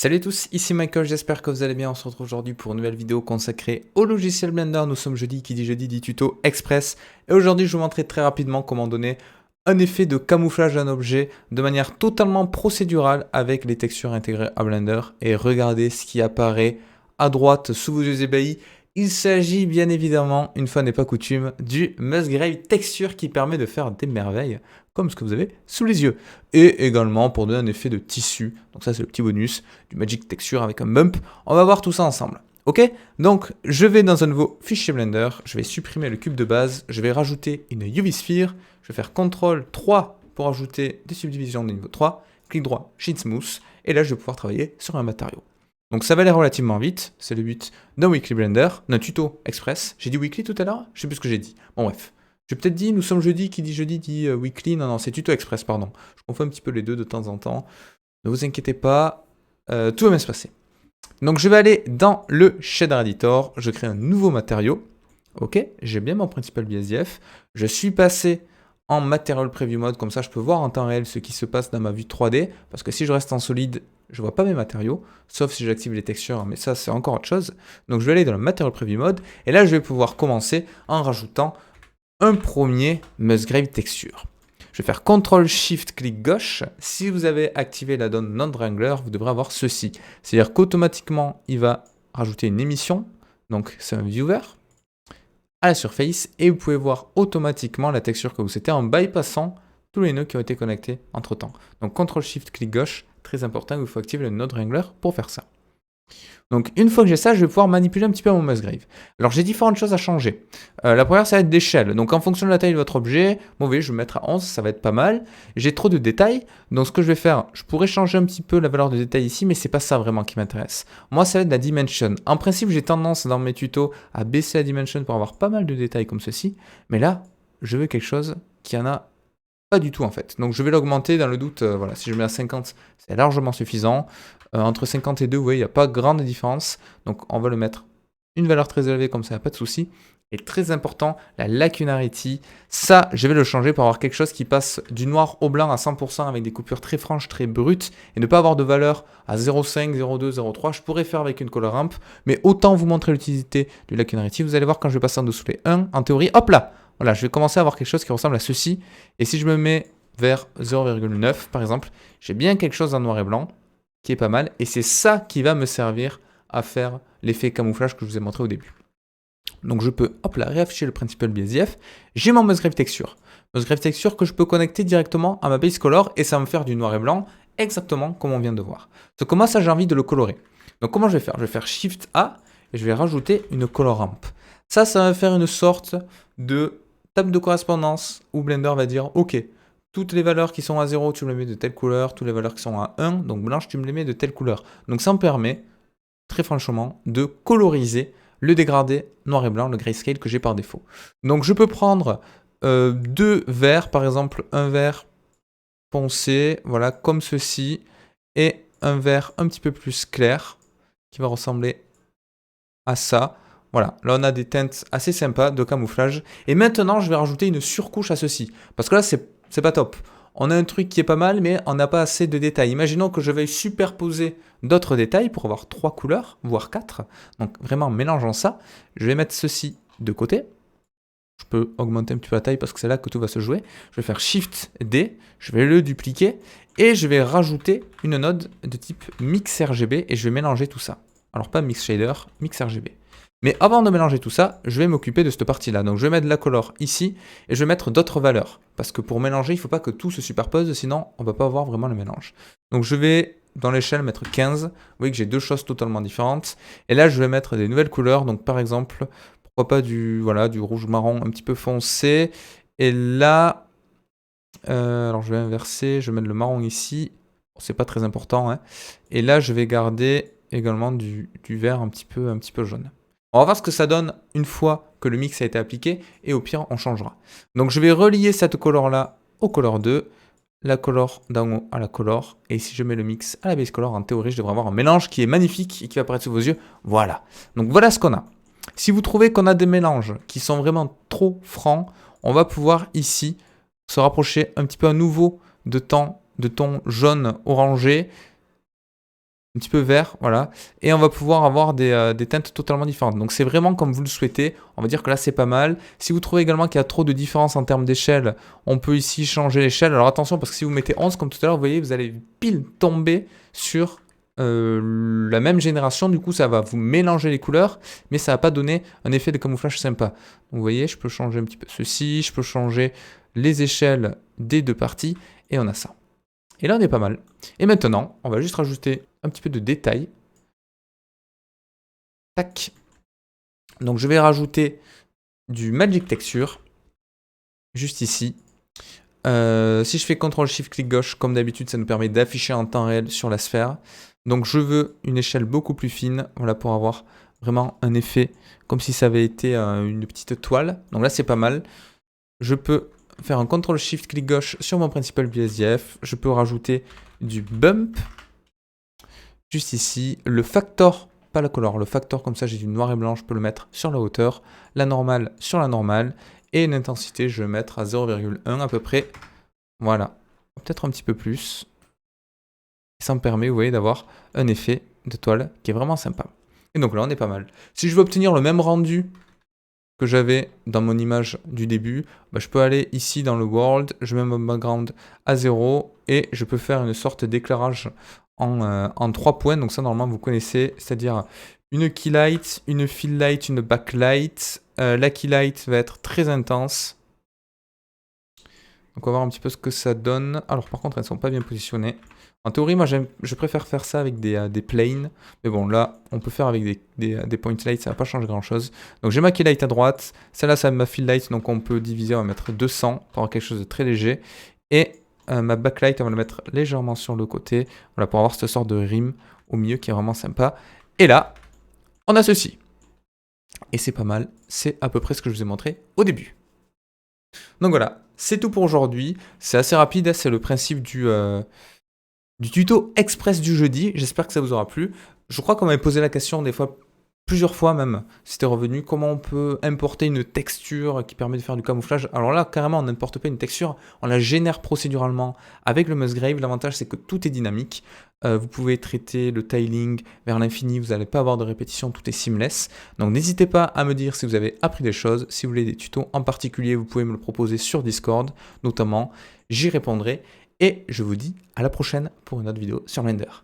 Salut à tous, ici Michael, j'espère que vous allez bien. On se retrouve aujourd'hui pour une nouvelle vidéo consacrée au logiciel Blender. Nous sommes jeudi, qui dit jeudi dit tuto express. Et aujourd'hui, je vais vous montrer très rapidement comment donner un effet de camouflage à un objet de manière totalement procédurale avec les textures intégrées à Blender. Et regardez ce qui apparaît à droite sous vos yeux ébahis. Il s'agit bien évidemment, une fois n'est pas coutume, du Musgrave Texture qui permet de faire des merveilles comme ce que vous avez sous les yeux. Et également pour donner un effet de tissu, donc ça c'est le petit bonus, du Magic Texture avec un bump. On va voir tout ça ensemble. Ok? Donc je vais dans un nouveau fichier Blender, je vais supprimer le cube de base, je vais rajouter une UV Sphere, je vais faire CTRL 3 pour ajouter des subdivisions de niveau 3, clic droit, Sheet Smooth, et là je vais pouvoir travailler sur un matériau. Donc ça va aller relativement vite, c'est le but d'un Weekly Blender, d'un tuto express. J'ai dit Weekly tout à l'heure? Je sais plus ce que j'ai dit. Bon bref. J'ai peut-être dit, nous sommes jeudi, qui dit jeudi dit Weekly, non c'est tuto express, pardon. Je confonds un petit peu les deux de temps en temps. Ne vous inquiétez pas, tout va bien se passer. Donc je vais aller dans le Shader Editor, je crée un nouveau matériau. Ok, j'ai bien mon principal BSDF. Je suis passé en Material Preview Mode, comme ça je peux voir en temps réel ce qui se passe dans ma vue 3D, parce que si je reste en solide, je vois pas mes matériaux, sauf si j'active les textures, mais ça c'est encore autre chose. Donc je vais aller dans le Material Preview Mode, et là je vais pouvoir commencer en rajoutant un premier Musgrave Texture. Je vais faire CTRL-SHIFT-clic gauche. Si vous avez activé la donne non-wrangler, vous devrez avoir ceci. C'est-à-dire qu'automatiquement, il va rajouter une émission. Donc, c'est un viewer à la surface. Et vous pouvez voir automatiquement la texture que vous souhaitez en bypassant tous les nœuds qui ont été connectés entre-temps. Donc, CTRL-SHIFT-clic gauche, très important, il faut activer le node wrangler pour faire ça. Donc une fois que j'ai ça, je vais pouvoir manipuler un petit peu mon Musgrave. Alors j'ai différentes choses à changer. La première, ça va être d'échelle. Donc en fonction de la taille de votre objet, bon, vous voyez, je vais mettre à 11, ça va être pas mal. J'ai trop de détails, donc ce que je vais faire, je pourrais changer un petit peu la valeur de détail ici, mais c'est pas ça vraiment qui m'intéresse. Moi, ça va être la dimension. En principe, j'ai tendance dans mes tutos à baisser la dimension pour avoir pas mal de détails comme ceci, mais là, je veux quelque chose qui en a pas du tout en fait. Donc je vais l'augmenter dans le doute, voilà, si je mets à 50, c'est largement suffisant. Entre 50 et 2, vous voyez, il n'y a pas grande différence. Donc on va le mettre une valeur très élevée comme ça, il n'y a pas de souci. Et très important, la lacunarity. Ça, je vais le changer pour avoir quelque chose qui passe du noir au blanc à 100% avec des coupures très franches, très brutes, et ne pas avoir de valeur à 0,5, 0,2, 0,3. Je pourrais faire avec une color ramp, mais autant vous montrer l'utilité du lacunarity. Vous allez voir quand je vais passer en dessous les 1, en théorie, hop là, voilà, je vais commencer à avoir quelque chose qui ressemble à ceci. Et si je me mets vers 0,9 par exemple, j'ai bien quelque chose en noir et blanc qui est pas mal. Et c'est ça qui va me servir à faire l'effet camouflage que je vous ai montré au début. Donc je peux, hop là, réafficher le principal BSDF. J'ai mon Musgrave Texture. Musgrave Texture que je peux connecter directement à ma base color et ça va me faire du noir et blanc exactement comme on vient de voir. Donc comment ça j'ai envie de le colorer. Donc comment je vais faire? Je vais faire Shift A et je vais rajouter une color ramp. Ça va faire une sorte de table de correspondance où Blender va dire ok, toutes les valeurs qui sont à 0, tu me les mets de telle couleur, toutes les valeurs qui sont à 1, donc blanche, tu me les mets de telle couleur. Donc ça me permet, très franchement, de coloriser le dégradé noir et blanc, le grayscale que j'ai par défaut. Donc je peux prendre deux verts, par exemple un vert foncé, voilà, comme ceci, et un vert un petit peu plus clair, qui va ressembler à ça. Voilà, là on a des teintes assez sympas de camouflage. Et maintenant, je vais rajouter une surcouche à ceci. Parce que là, c'est pas top. On a un truc qui est pas mal, mais on n'a pas assez de détails. Imaginons que je veuille superposer d'autres détails pour avoir 3 couleurs, voire 4. Donc vraiment, mélangeant ça, je vais mettre ceci de côté. Je peux augmenter un petit peu la taille parce que c'est là que tout va se jouer. Je vais faire Shift D, je vais le dupliquer et je vais rajouter une node de type Mix RGB et je vais mélanger tout ça. Alors pas Mix Shader, Mix RGB. Mais avant de mélanger tout ça, je vais m'occuper de cette partie-là. Donc je vais mettre la color ici et je vais mettre d'autres valeurs. Parce que pour mélanger, il ne faut pas que tout se superpose, sinon on ne va pas avoir vraiment le mélange. Donc je vais dans l'échelle mettre 15. Vous voyez que j'ai deux choses totalement différentes. Et là, je vais mettre des nouvelles couleurs. Donc par exemple, pourquoi pas du rouge marron un petit peu foncé. Et là, alors je vais inverser, je vais mettre le marron ici. C'est pas très important, hein. Et là, je vais garder également du vert un petit peu jaune. On va voir ce que ça donne une fois que le mix a été appliqué et au pire, on changera. Donc je vais relier cette color-là au color 2, la color d'en haut à la color, et si je mets le mix à la base color, en théorie, je devrais avoir un mélange qui est magnifique et qui va apparaître sous vos yeux. Voilà. Donc voilà ce qu'on a. Si vous trouvez qu'on a des mélanges qui sont vraiment trop francs, on va pouvoir ici se rapprocher un petit peu à nouveau de ton jaune orangé. un petit peu vert, voilà. Et on va pouvoir avoir des teintes totalement différentes. Donc c'est vraiment comme vous le souhaitez. On va dire que là c'est pas mal. Si vous trouvez également qu'il y a trop de différence en termes d'échelle, on peut ici changer l'échelle. Alors attention parce que si vous mettez 11 comme tout à l'heure, vous voyez, vous allez pile tomber sur la même génération. Du coup ça va vous mélanger les couleurs, mais ça va pas donner un effet de camouflage sympa. Donc, vous voyez, je peux changer un petit peu ceci, je peux changer les échelles des deux parties et on a ça. Et là, on est pas mal. Et maintenant, on va juste rajouter un petit peu de détail. Tac. Donc, je vais rajouter du Magic Texture, juste ici. Si je fais CTRL-SHIFT-clic gauche, comme d'habitude, ça nous permet d'afficher en temps réel sur la sphère. Donc, je veux une échelle beaucoup plus fine, voilà, pour avoir vraiment un effet comme si ça avait été une petite toile. Donc là, c'est pas mal. Je peux faire un CTRL-SHIFT-clic gauche sur mon principal BSDF. Je peux rajouter du bump, juste ici. Le factor, pas la color, le factor, comme ça j'ai du noir et blanc, je peux le mettre sur la hauteur. La normale sur la normale. Et une intensité, je vais mettre à 0,1 à peu près. Voilà, peut-être un petit peu plus. Ça me permet, vous voyez, d'avoir un effet de toile qui est vraiment sympa. Et donc là, on est pas mal. Si je veux obtenir le même rendu que j'avais dans mon image du début, bah, je peux aller ici dans le world, je mets mon background à 0 et je peux faire une sorte d'éclairage en 3 points. Donc ça, normalement, vous connaissez, c'est-à-dire une key light, une fill light, une backlight. La key light va être très intense. Donc on va voir un petit peu ce que ça donne. Alors par contre, elles ne sont pas bien positionnées. En théorie, moi, je préfère faire ça avec des planes. Mais bon, là, on peut faire avec des point lights, ça ne va pas changer grand-chose. Donc j'ai ma key light à droite. Celle-là, ça ma fill light, donc on peut diviser, on va mettre 200 pour avoir quelque chose de très léger. Et ma backlight, on va la mettre légèrement sur le côté. Voilà, pour avoir cette sorte de rime au milieu qui est vraiment sympa. Et là, on a ceci. Et c'est pas mal. C'est à peu près ce que je vous ai montré au début. Donc voilà, c'est tout pour aujourd'hui. C'est assez rapide, hein, c'est le principe du tuto express du jeudi. J'espère que ça vous aura plu. Je crois qu'on m'avait posé la question des fois, plusieurs fois même, c'était revenu, comment on peut importer une texture qui permet de faire du camouflage. Alors là, carrément, on n'importe pas une texture, on la génère procéduralement avec le Musgrave. L'avantage, c'est que tout est dynamique. Vous pouvez traiter le tiling vers l'infini, vous n'allez pas avoir de répétition, tout est seamless. Donc n'hésitez pas à me dire si vous avez appris des choses. Si vous voulez des tutos en particulier, vous pouvez me le proposer sur Discord, notamment. J'y répondrai. Et je vous dis à la prochaine pour une autre vidéo sur Blender.